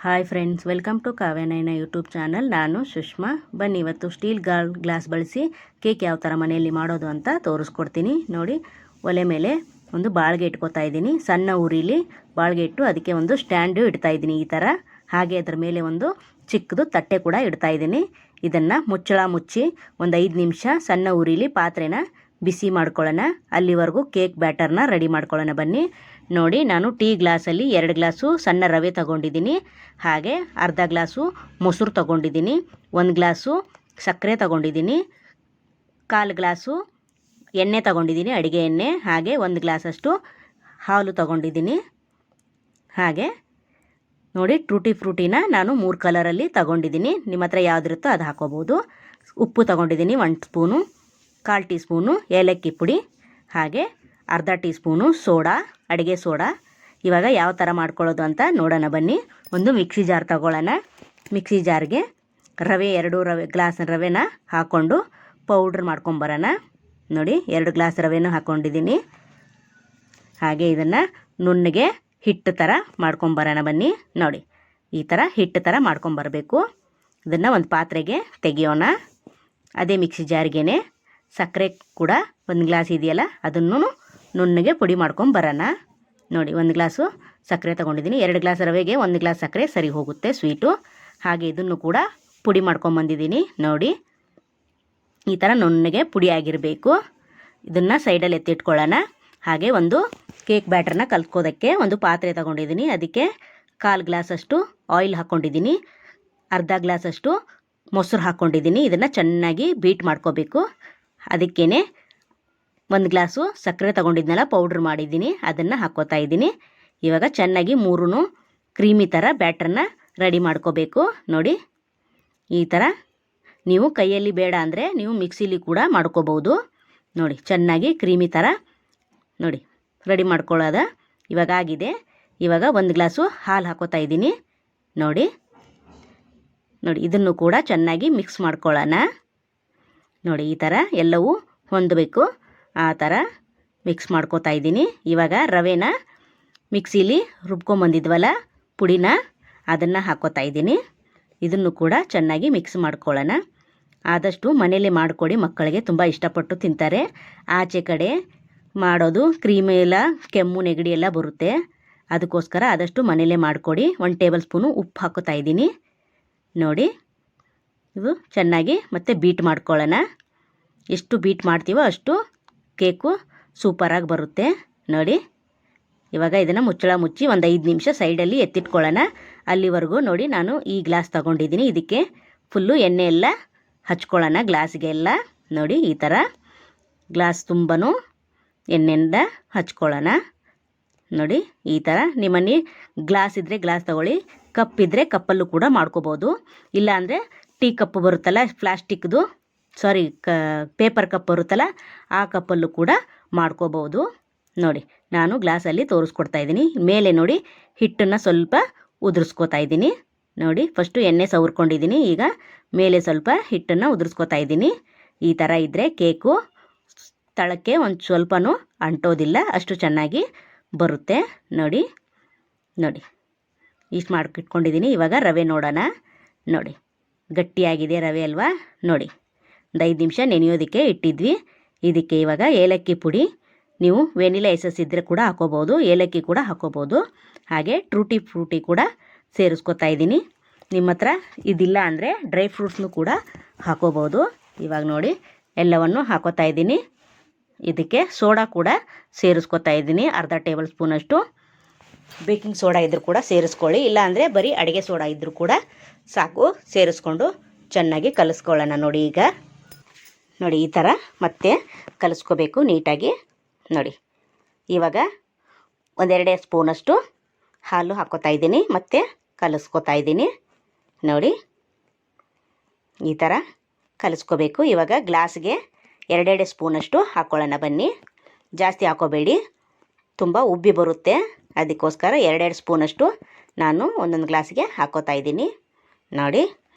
Hi friends, welcome to Kavyanayana YouTube channel. ನಾನು ಸುಷ್ಮಾ. ಬನ್ನಿ ಇವತ್ತು ಸ್ಟೀಲ್ ಗ್ಲಾಸ್ ಬಳಸಿ ಕೇಕ್ ಯಾವ ಥರ ಮನೆಯಲ್ಲಿ ಮಾಡೋದು ಅಂತ ತೋರಿಸ್ಕೊಡ್ತೀನಿ. ನೋಡಿ, ಒಲೆ ಮೇಲೆ ಒಂದು ಬಾಳ್ಗೆ ಇಟ್ಕೋತಾ ಇದ್ದೀನಿ. ಸಣ್ಣ ಉರಿಲಿ ಬಾಳ್ಗೆ ಇಟ್ಟು ಅದಕ್ಕೆ ಒಂದು ಸ್ಟ್ಯಾಂಡು ಇಡ್ತಾ ಇದ್ದೀನಿ ಈ ಥರ. ಹಾಗೆ ಅದರ ಮೇಲೆ ಒಂದು ಚಿಕ್ಕದು ತಟ್ಟೆ ಕೂಡ ಇಡ್ತಾ ಇದ್ದೀನಿ. ಇದನ್ನು ಮುಚ್ಚಳ ಮುಚ್ಚಿ ಒಂದು 5 ನಿಮಿಷ ಸಣ್ಣ ಉರಿಲಿ ಪಾತ್ರೆನ ಬಿಸಿ ಮಾಡ್ಕೊಳ್ಳೋಣ. ಅಲ್ಲಿವರೆಗೂ ಕೇಕ್ ಬ್ಯಾಟರ್ನ ರೆಡಿ ಮಾಡ್ಕೊಳ್ಳೋಣ ಬನ್ನಿ. ನೋಡಿ, ನಾನು ಟೀ ಗ್ಲಾಸಲ್ಲಿ 2 ಗ್ಲಾಸು ಸಣ್ಣ ರವೆ ತಗೊಂಡಿದ್ದೀನಿ. ಹಾಗೆ ಅರ್ಧ ಗ್ಲಾಸು ಮೊಸರು ತಗೊಂಡಿದ್ದೀನಿ. 1 ಗ್ಲಾಸು ಸಕ್ಕರೆ ತಗೊಂಡಿದ್ದೀನಿ. 1/4 ಗ್ಲಾಸು ಎಣ್ಣೆ ತಗೊಂಡಿದ್ದೀನಿ, ಅಡುಗೆ ಎಣ್ಣೆ. ಹಾಗೆ 1 ಗ್ಲಾಸಷ್ಟು ಹಾಲು ತಗೊಂಡಿದ್ದೀನಿ. ಹಾಗೆ ನೋಡಿ, ಟೂಟಿ ಫ್ರೂಟಿನ ನಾನು 3 ಕಲರಲ್ಲಿ ತಗೊಂಡಿದ್ದೀನಿ. ನಿಮ್ಮ ಹತ್ರ ಯಾವುದಿರುತ್ತೋ ಅದು ಹಾಕೋಬೋದು. ಉಪ್ಪು ತಗೊಂಡಿದ್ದೀನಿ 1 ಸ್ಪೂನು. 1/4 ಟೀ ಸ್ಪೂನು ಏಲಕ್ಕಿ ಪುಡಿ. ಹಾಗೆ ಅರ್ಧ ಟೀ ಸ್ಪೂನು ಸೋಡಾ, ಅಡುಗೆ ಸೋಡಾ. ಇವಾಗ ಯಾವ ಥರ ಮಾಡ್ಕೊಳ್ಳೋದು ಅಂತ ನೋಡೋಣ ಬನ್ನಿ. ಒಂದು ಮಿಕ್ಸಿ ಜಾರ್ ತಗೊಳ್ಳೋಣ. ಮಿಕ್ಸಿ ಜಾರ್ಗೆ ಗ್ಲಾಸ್ ರವೆನ ಹಾಕ್ಕೊಂಡು ಪೌಡ್ರ್ ಮಾಡ್ಕೊಂಬರೋಣ. ನೋಡಿ, 2 ಗ್ಲಾಸ್ ರವೆನೂ ಹಾಕ್ಕೊಂಡಿದ್ದೀನಿ. ಹಾಗೆ ಇದನ್ನು ನುಣ್ಣಗೆ ಹಿಟ್ಟು ಥರ ಮಾಡ್ಕೊಂಬರೋಣ ಬನ್ನಿ. ನೋಡಿ, ಈ ಥರ ಹಿಟ್ಟು ಥರ ಮಾಡ್ಕೊಂಬರಬೇಕು. ಇದನ್ನು ಒಂದು ಪಾತ್ರೆಗೆ ತೆಗಿಯೋಣ. ಅದೇ ಮಿಕ್ಸಿ ಜಾರ್ಗೆ ಸಕ್ಕರೆ ಕೂಡ 1 ಗ್ಲಾಸ್ ಇದೆಯಲ್ಲ, ಅದನ್ನು ನುಣ್ಣಗೆ ಪುಡಿ ಮಾಡ್ಕೊಂಬರೋಣ. ನೋಡಿ, 1 ಗ್ಲಾಸು ಸಕ್ಕರೆ ತೊಗೊಂಡಿದ್ದೀನಿ. 2 ಗ್ಲಾಸ್ ರವೆಗೆ 1 ಗ್ಲಾಸ್ ಸಕ್ಕರೆ ಸರಿ ಹೋಗುತ್ತೆ ಸ್ವೀಟು. ಹಾಗೆ ಇದನ್ನು ಕೂಡ ಪುಡಿ ಮಾಡ್ಕೊಂಬಂದಿದ್ದೀನಿ. ನೋಡಿ, ಈ ಥರ ನುಣ್ಣಗೆ ಪುಡಿ ಆಗಿರಬೇಕು. ಇದನ್ನು ಸೈಡಲ್ಲಿ ಎತ್ತಿಟ್ಕೊಳ್ಳೋಣ. ಹಾಗೆ ಒಂದು ಕೇಕ್ ಬ್ಯಾಟರ್ನ ಕಲ್ತ್ಕೋದಕ್ಕೆ ಒಂದು ಪಾತ್ರೆ ತೊಗೊಂಡಿದ್ದೀನಿ. ಅದಕ್ಕೆ 1/4 ಗ್ಲಾಸಷ್ಟು ಆಯಿಲ್ ಹಾಕ್ಕೊಂಡಿದ್ದೀನಿ. ಅರ್ಧ ಗ್ಲಾಸಷ್ಟು ಮೊಸರು ಹಾಕ್ಕೊಂಡಿದ್ದೀನಿ. ಇದನ್ನು ಚೆನ್ನಾಗಿ ಬೀಟ್ ಮಾಡ್ಕೋಬೇಕು. ಅದಕ್ಕೇ 1 ಗ್ಲಾಸು ಸಕ್ಕರೆ ತೊಗೊಂಡಿದ್ನಲ್ಲ, ಪೌಡ್ರ್ ಮಾಡಿದ್ದೀನಿ, ಅದನ್ನು ಹಾಕ್ಕೋತಾ ಇದ್ದೀನಿ. ಇವಾಗ ಚೆನ್ನಾಗಿ 3 ಕ್ರೀಮಿ ಥರ ಬ್ಯಾಟ್ರನ್ನ ರೆಡಿ ಮಾಡ್ಕೋಬೇಕು. ನೋಡಿ, ಈ ಥರ ನೀವು ಕೈಯಲ್ಲಿ ಬೇಡ ಅಂದರೆ ನೀವು ಮಿಕ್ಸಿಲಿ ಕೂಡ ಮಾಡ್ಕೋಬೋದು. ನೋಡಿ, ಚೆನ್ನಾಗಿ ಕ್ರೀಮಿ ಥರ ನೋಡಿ ರೆಡಿ ಮಾಡ್ಕೊಳ್ಳೋದ ಇವಾಗ ಆಗಿದೆ. ಇವಾಗ 1 ಗ್ಲಾಸು ಹಾಲು ಹಾಕೋತಾ ಇದ್ದೀನಿ. ನೋಡಿ, ಇದನ್ನು ಕೂಡ ಚೆನ್ನಾಗಿ ಮಿಕ್ಸ್ ಮಾಡ್ಕೊಳ್ಳೋಣ. ನೋಡಿ, ಈ ಥರ ಎಲ್ಲವೂ ಹೊಂದಬೇಕು. ಆ ಥರ ಮಿಕ್ಸ್ ಮಾಡ್ಕೋತಾ ಇದ್ದೀನಿ. ಇವಾಗ ರವೆನ ಮಿಕ್ಸಿಲಿ ರುಬ್ಕೊಂಬಂದಿದ್ವಲ್ಲ ಪುಡಿನ, ಅದನ್ನು ಹಾಕ್ಕೋತಾ ಇದ್ದೀನಿ. ಇದನ್ನು ಕೂಡ ಚೆನ್ನಾಗಿ ಮಿಕ್ಸ್ ಮಾಡ್ಕೊಳ್ಳೋಣ. ಆದಷ್ಟು ಮನೇಲಿ ಮಾಡಿಕೊಡಿ, ಮಕ್ಕಳಿಗೆ ತುಂಬ ಇಷ್ಟಪಟ್ಟು ತಿಂತಾರೆ. ಆಚೆ ಕಡೆ ಮಾಡೋದು ಕ್ರೀಮ್ ಎಲ್ಲ ಕೆಮ್ಮು ನೆಗಡಿ ಎಲ್ಲ ಬರುತ್ತೆ. ಅದಕ್ಕೋಸ್ಕರ ಆದಷ್ಟು ಮನೇಲೇ ಮಾಡಿಕೊಡಿ. 1 ಟೇಬಲ್ ಸ್ಪೂನು ಉಪ್ಪು ಹಾಕೋತಾ ಇದ್ದೀನಿ. ನೋಡಿ, ಇದು ಚೆನ್ನಾಗಿ ಮತ್ತೆ ಬೀಟ್ ಮಾಡ್ಕೊಳ್ಳೋಣ. ಎಷ್ಟು ಬೀಟ್ ಮಾಡ್ತೀವೋ ಅಷ್ಟು ಕೇಕು ಸೂಪರಾಗಿ ಬರುತ್ತೆ. ನೋಡಿ, ಇವಾಗ ಇದನ್ನು ಮುಚ್ಚಳ ಮುಚ್ಚಿ ಒಂದು 5 ನಿಮಿಷ ಸೈಡಲ್ಲಿ ಎತ್ತಿಟ್ಕೊಳ್ಳೋಣ. ಅಲ್ಲಿವರೆಗೂ ನೋಡಿ, ನಾನು ಈ ಗ್ಲಾಸ್ ತಗೊಂಡಿದ್ದೀನಿ. ಇದಕ್ಕೆ ಫುಲ್ಲು ಎಣ್ಣೆ ಎಲ್ಲ ಹಚ್ಕೊಳ್ಳೋಣ ಗ್ಲಾಸ್ಗೆಲ್ಲ. ನೋಡಿ, ಈ ಥರ ಗ್ಲಾಸ್ ತುಂಬನೂ ಎಣ್ಣೆಯಿಂದ ಹಚ್ಕೊಳ್ಳೋಣ. ನೋಡಿ, ಈ ಥರ ನಿಮ್ಮನೆ ಗ್ಲಾಸ್ ಇದ್ದರೆ ಗ್ಲಾಸ್ ತಗೊಳ್ಳಿ, ಕಪ್ ಇದ್ದರೆ ಕಪ್ಪಲ್ಲೂ ಕೂಡ ಮಾಡ್ಕೋಬೋದು. ಇಲ್ಲಾಂದರೆ ಟೀ ಕಪ್ ಬರುತ್ತಲ್ಲ, ಪ್ಲಾಸ್ಟಿಕ್ದು ಪೇಪರ್ ಕಪ್ ಬರುತ್ತಲ್ಲ, ಆ ಕಪ್ಪಲ್ಲೂ ಕೂಡ ಮಾಡ್ಕೋಬೋದು. ನೋಡಿ, ನಾನು ಗ್ಲಾಸಲ್ಲಿ ತೋರಿಸ್ಕೊಡ್ತಾ ಇದ್ದೀನಿ. ಮೇಲೆ ನೋಡಿ, ಹಿಟ್ಟನ್ನು ಸ್ವಲ್ಪ ಉದುರಿಸ್ಕೋತಾ ಇದ್ದೀನಿ. ನೋಡಿ, ಫಸ್ಟು ಎಣ್ಣೆ ಸವರ್ಕೊಂಡಿದ್ದೀನಿ. ಈಗ ಮೇಲೆ ಸ್ವಲ್ಪ ಹಿಟ್ಟನ್ನು ಉದುರಿಸ್ಕೋತಾ ಇದ್ದೀನಿ. ಈ ಥರ ಇದ್ದರೆ ಕೇಕು ತಳಕ್ಕೆ ಒಂದು ಸ್ವಲ್ಪನೂ ಅಂಟೋದಿಲ್ಲ, ಅಷ್ಟು ಚೆನ್ನಾಗಿ ಬರುತ್ತೆ. ನೋಡಿ, ಇಷ್ಟು ಮಾಡ್ಕಿಟ್ಕೊಂಡಿದ್ದೀನಿ. ಇವಾಗ ರವೆ ನೋಡೋಣ. ನೋಡಿ, ಗಟ್ಟಿಯಾಗಿದೆ ರವೆ ಅಲ್ವಾ. ನೋಡಿ, ಒಂದು 5 ನಿಮಿಷ ನೆನೆಯೋದಕ್ಕೆ ಇಟ್ಟಿದ್ವಿ. ಇದಕ್ಕೆ ಇವಾಗ ಏಲಕ್ಕಿ ಪುಡಿ, ನೀವು ವೆನಿಲಾ ಎಸೆನ್ಸ್ ಇದ್ದರೆ ಕೂಡ ಹಾಕೋಬೋದು, ಏಲಕ್ಕಿ ಕೂಡ ಹಾಕೋಬೋದು. ಹಾಗೆ ಟೂಟಿ ಫ್ರೂಟಿ ಕೂಡ ಸೇರಿಸ್ಕೊತಾ ಇದ್ದೀನಿ. ನಿಮ್ಮ ಹತ್ರ ಇದಿಲ್ಲ ಅಂದರೆ ಡ್ರೈ ಫ್ರೂಟ್ಸ್ನು ಕೂಡ ಹಾಕೋಬೋದು. ಇವಾಗ ನೋಡಿ, ಎಲ್ಲವನ್ನು ಹಾಕೋತಾ ಇದ್ದೀನಿ. ಇದಕ್ಕೆ ಸೋಡಾ ಕೂಡ ಸೇರಿಸ್ಕೊತಾ ಇದ್ದೀನಿ. ಅರ್ಧ ಟೇಬಲ್ ಸ್ಪೂನಷ್ಟು ಬೇಕಿಂಗ್ ಸೋಡಾ ಇದ್ದರೂ ಕೂಡ ಸೇರಿಸ್ಕೊಳ್ಳಿ. ಇಲ್ಲಾಂದರೆ ಬರೀ ಅಡುಗೆ ಸೋಡಾ ಇದ್ದರೂ ಕೂಡ ಸಾಕು. ಸೇರಿಸ್ಕೊಂಡು ಚೆನ್ನಾಗಿ ಕಲಿಸ್ಕೊಳ್ಳೋಣ. ನೋಡಿ, ಈಗ ನೋಡಿ, ಈ ಥರ ಮತ್ತೆ ಕಲಿಸ್ಕೋಬೇಕು ನೀಟಾಗಿ. ನೋಡಿ, ಇವಾಗ 1-2 ಸ್ಪೂನಷ್ಟು ಹಾಲು ಹಾಕ್ಕೋತಾ ಇದ್ದೀನಿ, ಮತ್ತು ಕಲಿಸ್ಕೋತಾ ಇದ್ದೀನಿ. ನೋಡಿ, ಈ ಥರ ಕಲಿಸ್ಕೋಬೇಕು. ಇವಾಗ ಗ್ಲಾಸ್ಗೆ 2 ಸ್ಪೂನಷ್ಟು ಹಾಕ್ಕೊಳ್ಳೋಣ ಬನ್ನಿ. ಜಾಸ್ತಿ ಹಾಕೋಬೇಡಿ, ತುಂಬ ಉಬ್ಬಿ ಬರುತ್ತೆ. ಅದಕ್ಕೋಸ್ಕರ 2 ಸ್ಪೂನಷ್ಟು ನಾನು ಒಂದೊಂದು ಗ್ಲಾಸ್ಗೆ ಹಾಕ್ಕೋತಾ ಇದ್ದೀನಿ. ನೋಡಿ,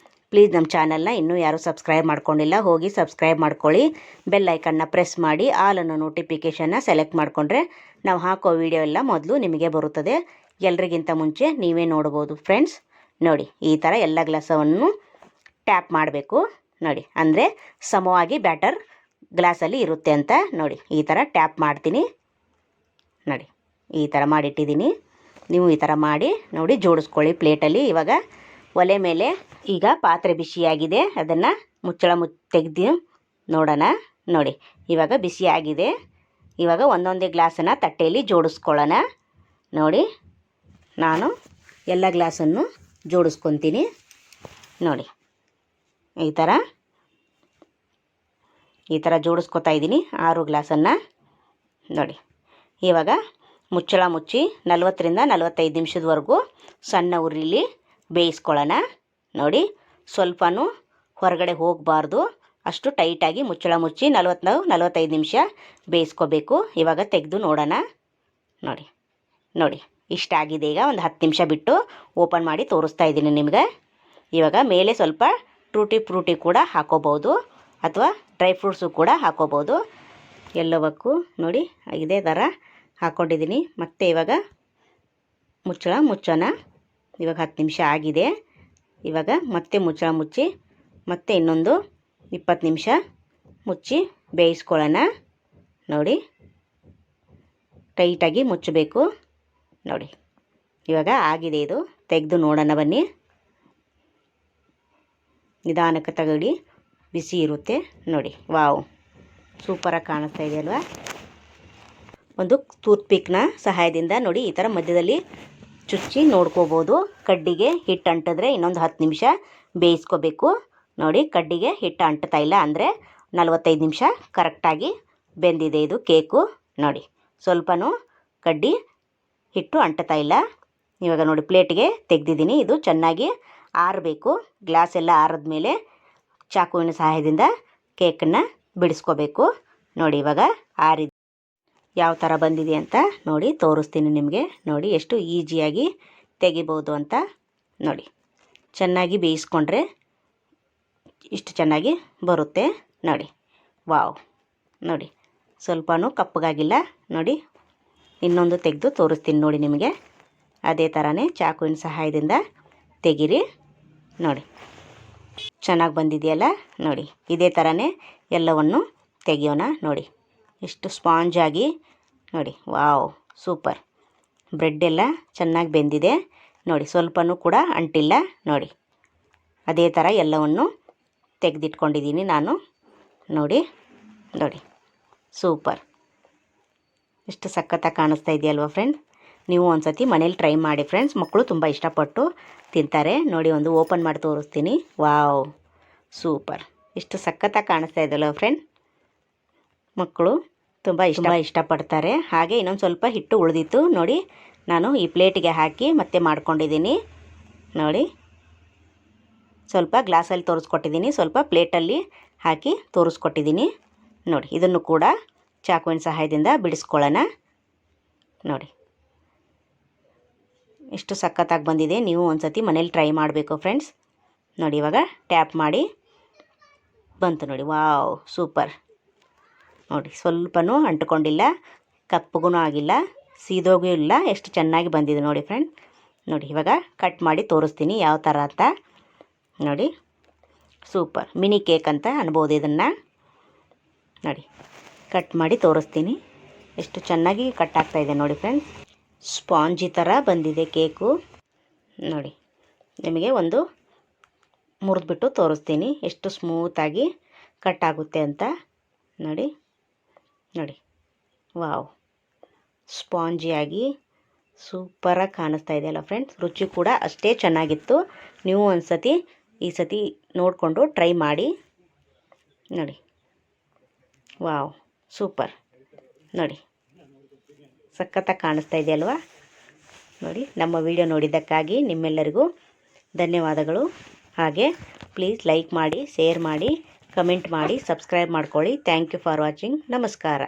ಪ್ಲೀಸ್ ನಮ್ಮ ಚಾನಲ್ನ ಇನ್ನೂ ಯಾರೂ ಸಬ್ಸ್ಕ್ರೈಬ್ ಮಾಡ್ಕೊಂಡಿಲ್ಲ, ಹೋಗಿ ಸಬ್ಸ್ಕ್ರೈಬ್ ಮಾಡ್ಕೊಳ್ಳಿ. ಬೆಲ್ ಐಕನ್ನ ಪ್ರೆಸ್ ಮಾಡಿ ಆಲ್ ಅನ್ನೋ ನೋಟಿಫಿಕೇಷನ್ನ ಸೆಲೆಕ್ಟ್ ಮಾಡಿಕೊಂಡ್ರೆ ನಾವು ಹಾಕೋ ವಿಡಿಯೋ ಎಲ್ಲ ಮೊದಲು ನಿಮಗೆ ಬರುತ್ತದೆ. ಎಲ್ರಿಗಿಂತ ಮುಂಚೆ ನೀವೇ ನೋಡ್ಬೋದು ಫ್ರೆಂಡ್ಸ್. ನೋಡಿ ಈ ಥರ ಎಲ್ಲ ಗ್ಲಾಸವನ್ನು ಟ್ಯಾಪ್ ಮಾಡಬೇಕು ನೋಡಿ, ಅಂದರೆ ಸಮವಾಗಿ ಬ್ಯಾಟರ್ ಗ್ಲಾಸಲ್ಲಿ ಇರುತ್ತೆ ಅಂತ ನೋಡಿ. ಈ ಥರ ಟ್ಯಾಪ್ ಮಾಡ್ತೀನಿ ನೋಡಿ, ಈ ಥರ ಮಾಡಿಟ್ಟಿದ್ದೀನಿ. ನೀವು ಈ ಥರ ಮಾಡಿ ನೋಡಿ ಜೋಡಿಸ್ಕೊಳ್ಳಿ ಪ್ಲೇಟಲ್ಲಿ. ಇವಾಗ ಒಲೆ ಮೇಲೆ ಈಗ ಪಾತ್ರೆ ಬಿಸಿಯಾಗಿದೆ, ಅದನ್ನು ಮುಚ್ಚಳ ತೆಗೆದು ನೋಡೋಣ. ನೋಡಿ ಇವಾಗ ಬಿಸಿಯಾಗಿದೆ. ಇವಾಗ ಒಂದೊಂದೇ ಗ್ಲಾಸನ್ನು ತಟ್ಟೆಯಲ್ಲಿ ಜೋಡಿಸ್ಕೊಳ್ಳೋಣ. ನೋಡಿ ನಾನು ಎಲ್ಲ ಗ್ಲಾಸನ್ನು ಜೋಡಿಸ್ಕೊತೀನಿ ನೋಡಿ. ಈ ಥರ ಜೋಡಿಸ್ಕೊತಾ ಇದ್ದೀನಿ 6 ಗ್ಲಾಸನ್ನು ನೋಡಿ. ಇವಾಗ ಮುಚ್ಚಳ ಮುಚ್ಚಿ 40ರಿಂದ 45 ನಿಮಿಷದವರೆಗೂ ಸಣ್ಣ ಉರಿಲಿ ಬೇಯಿಸ್ಕೊಳ್ಳೋಣ ನೋಡಿ. ಸ್ವಲ್ಪನೂ ಹೊರಗಡೆ ಹೋಗಬಾರ್ದು, ಅಷ್ಟು ಟೈಟಾಗಿ ಮುಚ್ಚಳ ಮುಚ್ಚಿ 40-45 ನಿಮಿಷ ಬೇಯಿಸ್ಕೋಬೇಕು. ಇವಾಗ ತೆಗೆದು ನೋಡೋಣ. ನೋಡಿ ಇಷ್ಟ ಆಗಿದೆ. ಈಗ ಒಂದು 10 ನಿಮಿಷ ಬಿಟ್ಟು ಓಪನ್ ಮಾಡಿ ತೋರಿಸ್ತಾ ಇದ್ದೀನಿ ನಿಮಗೆ. ಇವಾಗ ಮೇಲೆ ಸ್ವಲ್ಪ ಟೂಟಿ ಫ್ರೂಟಿ ಕೂಡ ಹಾಕೋಬೋದು, ಅಥವಾ ಡ್ರೈ ಫ್ರೂಟ್ಸು ಕೂಡ ಹಾಕೋಬೋದು. ಎಲ್ಲವಕ್ಕೂ ನೋಡಿ ಇದೇ ಥರ ಹಾಕ್ಕೊಂಡಿದ್ದೀನಿ. ಮತ್ತು ಇವಾಗ ಮುಚ್ಚಳ ಮುಚ್ಚೋಣ. ಇವಾಗ 10 ನಿಮಿಷ ಆಗಿದೆ. ಇವಾಗ ಮತ್ತೆ ಮುಚ್ಚಳ ಮುಚ್ಚಿ ಮತ್ತೆ ಇನ್ನೊಂದು 20 ನಿಮಿಷ ಮುಚ್ಚಿ ಬೇಯಿಸ್ಕೊಳ್ಳೋಣ ನೋಡಿ. ಟೈಟಾಗಿ ಮುಚ್ಚಬೇಕು ನೋಡಿ. ಇವಾಗ ಆಗಿದೆ. ಇದು ತೆಗೆದು ನೋಡೋಣ ಬನ್ನಿ. ನಿಧಾನಕ್ಕೆ ತಗಡಿ, ಬಿಸಿ ಇರುತ್ತೆ ನೋಡಿ. ವಾವ್, ಸೂಪರಾಗಿ ಕಾಣಿಸ್ತಾ ಇದೆ ಅಲ್ವಾ. ಒಂದು ಟೂತ್ಪಿಕ್ನ ಸಹಾಯದಿಂದ ನೋಡಿ ಈ ಥರ ಮಧ್ಯದಲ್ಲಿ ಚುಚ್ಚಿ ನೋಡ್ಕೋಬೋದು. ಕಡ್ಡಿಗೆ ಹಿಟ್ಟು ಅಂಟಿದ್ರೆ ಇನ್ನೊಂದು 10 ನಿಮಿಷ ಬೇಯಿಸ್ಕೋಬೇಕು ನೋಡಿ. ಕಡ್ಡಿಗೆ ಹಿಟ್ಟು ಅಂಟ್ತಾ ಇಲ್ಲ ಅಂದರೆ 45 ನಿಮಿಷ ಕರೆಕ್ಟಾಗಿ ಬೆಂದಿದೆ ಇದು ಕೇಕು ನೋಡಿ. ಸ್ವಲ್ಪನೂ ಕಡ್ಡಿ ಹಿಟ್ಟು ಅಂಟ್ತಾ ಇಲ್ಲ. ಇವಾಗ ನೋಡಿ ಪ್ಲೇಟಿಗೆ ತೆಗೆದಿದ್ದೀನಿ. ಇದು ಚೆನ್ನಾಗಿ ಆರಬೇಕು. ಗ್ಲಾಸ್ ಎಲ್ಲ ಆರಿದ್ಮೇಲೆ ಚಾಕುವಿನ ಸಹಾಯದಿಂದ ಕೇಕನ್ನು ಬಿಡಿಸ್ಕೋಬೇಕು ನೋಡಿ. ಇವಾಗ ಆರಿದ ಯಾವ ಥರ ಬಂದಿದೆ ಅಂತ ನೋಡಿ ತೋರಿಸ್ತೀನಿ ನಿಮಗೆ. ನೋಡಿ ಎಷ್ಟು ಈಸಿಯಾಗಿ ತೆಗಿಬೋದು ಅಂತ ನೋಡಿ. ಚೆನ್ನಾಗಿ ಬೇಯಿಸ್ಕೊಂಡ್ರೆ ಇಷ್ಟು ಚೆನ್ನಾಗಿ ಬರುತ್ತೆ ನೋಡಿ. ವಾವ್, ನೋಡಿ ಸ್ವಲ್ಪನೂ ಕಪ್ಪಗಾಗಿಲ್ಲ ನೋಡಿ. ಇನ್ನೊಂದು ತೆಗೆದು ತೋರಿಸ್ತೀನಿ ನೋಡಿ ನಿಮಗೆ. ಅದೇ ಥರನೇ ಚಾಕುವಿನ ಸಹಾಯದಿಂದ ತೆಗಿರಿ ನೋಡಿ. ಚೆನ್ನಾಗಿ ಬಂದಿದೆಯಲ್ಲ ನೋಡಿ. ಇದೇ ಥರನೇ ಎಲ್ಲವನ್ನು ತೆಗಿಯೋಣ ನೋಡಿ. ಎಷ್ಟು ಸ್ಪಾಂಜಾಗಿ ನೋಡಿ. Wow, super. ಬ್ರೆಡ್ ಎಲ್ಲ ಚೆನ್ನಾಗಿ ಬೆಂದಿದೆ ನೋಡಿ. ಸ್ವಲ್ಪನೂ ಕೂಡ ಅಂಟಿಲ್ಲ ನೋಡಿ. ಅದೇ ಥರ ಎಲ್ಲವನ್ನು ತೆಗೆದಿಟ್ಕೊಂಡಿದ್ದೀನಿ ನಾನು ನೋಡಿ. ಸೂಪರ್. ಎಷ್ಟು ಸಖತ್ತಾಗಿ ಕಾಣಿಸ್ತಾ ಇದೆಯಲ್ವ ಫ್ರೆಂಡ್ಸ್. ನೀವು ಒಂದು ಸತಿ ಮನೇಲಿ ಟ್ರೈ ಮಾಡಿ ಫ್ರೆಂಡ್ಸ್. ಮಕ್ಕಳು ತುಂಬ ಇಷ್ಟಪಟ್ಟು ತಿಂತಾರೆ ನೋಡಿ. ಒಂದು ಓಪನ್ ಮಾಡಿ ತೋರಿಸ್ತೀನಿ. Wow, super. ಎಷ್ಟು ಸಖತ್ತಾಗಿ ಕಾಣಿಸ್ತಾ ಇದೆಯಲ್ವ ಫ್ರೆಂಡ್. ಮಕ್ಕಳು ತುಂಬ ಇಷ್ಟಪಡ್ತಾರೆ. ಹಾಗೆ ಇನ್ನೊಂದು ಸ್ವಲ್ಪ ಹಿಟ್ಟು ಉಳಿದಿತ್ತು ನೋಡಿ. ನಾನು ಈ ಪ್ಲೇಟಿಗೆ ಹಾಕಿ ಮತ್ತೆ ಮಾಡ್ಕೊಂಡಿದ್ದೀನಿ ನೋಡಿ. ಸ್ವಲ್ಪ ಗ್ಲಾಸಲ್ಲಿ ತೋರಿಸ್ಕೊಟ್ಟಿದ್ದೀನಿ, ಸ್ವಲ್ಪ ಪ್ಲೇಟಲ್ಲಿ ಹಾಕಿ ತೋರಿಸ್ಕೊಟ್ಟಿದ್ದೀನಿ ನೋಡಿ. ಇದನ್ನು ಕೂಡ ಚಾಕುವಿನ ಸಹಾಯದಿಂದ ಬಿಡಿಸ್ಕೊಳ್ಳೋಣ ನೋಡಿ. ಎಷ್ಟು ಸಖತ್ತಾಗಿ ಬಂದಿದೆ. ನೀವು ಒಂದು ಸತಿ ಮನೇಲಿ ಟ್ರೈ ಮಾಡಬೇಕು ಫ್ರೆಂಡ್ಸ್ ನೋಡಿ. ಇವಾಗ ಟ್ಯಾಪ್ ಮಾಡಿ ಬಂತು ನೋಡಿ. ವಾವ್, ಸೂಪರ್ ನೋಡಿ. ಸ್ವಲ್ಪನೂ ಅಂಟ್ಕೊಂಡಿಲ್ಲ, ಕಪ್ಪಗೂ ಆಗಿಲ್ಲ, ಸೀದೋಗೂ ಇಲ್ಲ. ಎಷ್ಟು ಚೆನ್ನಾಗಿ ಬಂದಿದೆ ನೋಡಿ ಫ್ರೆಂಡ್ ನೋಡಿ. ಇವಾಗ ಕಟ್ ಮಾಡಿ ತೋರಿಸ್ತೀನಿ ಯಾವ ಥರ ಅಂತ ನೋಡಿ. ಸೂಪರ್. ಮಿನಿ ಕೇಕ್ ಅಂತ ಅನ್ಬೋದು ಇದನ್ನು ನೋಡಿ. ಕಟ್ ಮಾಡಿ ತೋರಿಸ್ತೀನಿ. ಎಷ್ಟು ಚೆನ್ನಾಗಿ ಕಟ್ ಆಗ್ತಾಯಿದೆ ನೋಡಿ ಫ್ರೆಂಡ್ಸ್. ಸ್ಪಾಂಜಿ ಥರ ಬಂದಿದೆ ಕೇಕು ನೋಡಿ. ನಿಮಗೆ ಒಂದು ಮುರಿದ್ಬಿಟ್ಟು ತೋರಿಸ್ತೀನಿ ಎಷ್ಟು ಸ್ಮೂತಾಗಿ ಕಟ್ ಆಗುತ್ತೆ ಅಂತ ನೋಡಿ. ವಾವ್, ಸ್ಪಾಂಜಿಯಾಗಿ ಸೂಪರಾಗಿ ಕಾಣಿಸ್ತಾ ಇದೆಯಲ್ಲ ಫ್ರೆಂಡ್ಸ್. ರುಚಿ ಕೂಡ ಅಷ್ಟೇ ಚೆನ್ನಾಗಿತ್ತು. ನೀವು ಒಂದು ಈ ಸತಿ ನೋಡಿಕೊಂಡು ಟ್ರೈ ಮಾಡಿ ನೋಡಿ. ವಾವ್, ಸೂಪರ್ ನೋಡಿ. ಸಖತ್ತಾಗಿ ಕಾಣಿಸ್ತಾ ಇದೆಯಲ್ವಾ ನೋಡಿ. ನಮ್ಮ ವಿಡಿಯೋ ನೋಡಿದ್ದಕ್ಕಾಗಿ ನಿಮ್ಮೆಲ್ಲರಿಗೂ ಧನ್ಯವಾದಗಳು. ಹಾಗೆ ಪ್ಲೀಸ್ ಲೈಕ್ ಮಾಡಿ, ಶೇರ್ ಮಾಡಿ, ಕಮೆಂಟ್ ಮಾಡಿ, ಸಬ್ಸ್ಕ್ರೈಬ್ ಮಾಡ್ಕೊಳ್ಳಿ. Thank you for watching. ನಮಸ್ಕಾರ.